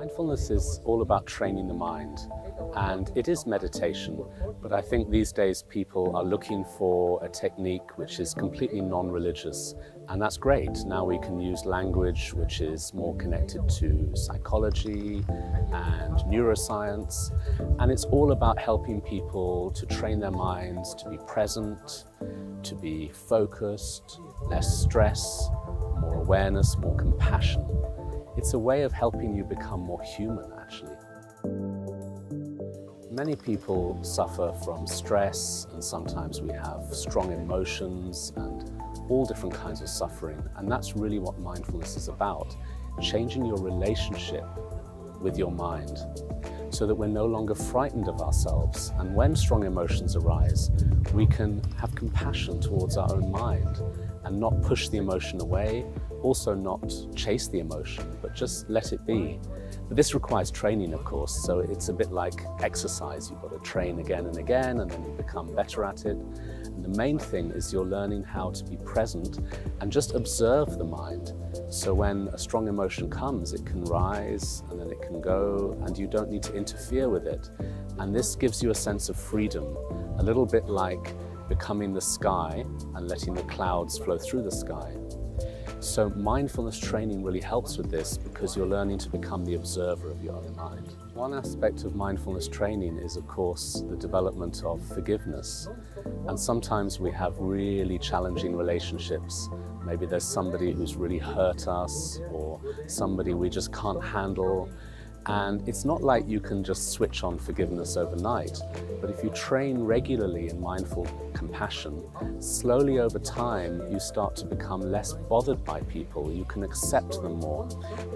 Mindfulness is all about training the mind, and it is meditation, but I think these days people are looking for a technique which is completely non-religious, and that's great. Now we can use language which is more connected to psychology and neuroscience, and it's all about helping people to train their minds to be present, to be focused, less stress, more awareness, more compassion. It's a way of helping you become more human, actually. Many people suffer from stress, and sometimes we have strong emotions and all different kinds of suffering, and that's really what mindfulness is about, changing your relationship with your mind so that we're no longer frightened of ourselves, and when strong emotions arise, we can have compassion towards our own mind and not push the emotion away, also not chase the emotion, but just let it be. But this requires training, of course, so it's a bit like exercise. You've got to train again and again, and then you become better at it. And the main thing is you're learning how to be present and just observe the mind. So when a strong emotion comes, it can rise and then it can go, and you don't need to interfere with it. And this gives you a sense of freedom, a little bit like becoming the sky and letting the clouds flow through the sky. So mindfulness training really helps with this because you're learning to become the observer of your own mind. One aspect of mindfulness training is, of course, the development of forgiveness. And sometimes we have really challenging relationships. Maybe there's somebody who's really hurt us, or somebody we just can't handle. And it's not like you can just switch on forgiveness overnight, but if you train regularly in mindful compassion, slowly over time you start to become less bothered by people, you can accept them more.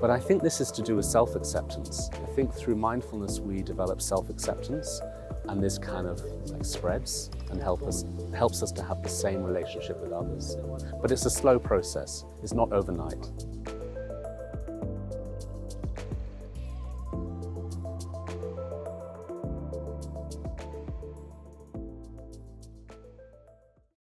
But I think this is to do with self-acceptance. I think through mindfulness we develop self-acceptance, and this kind of spreads and helps us to have the same relationship with others. But it's a slow process, it's not overnight.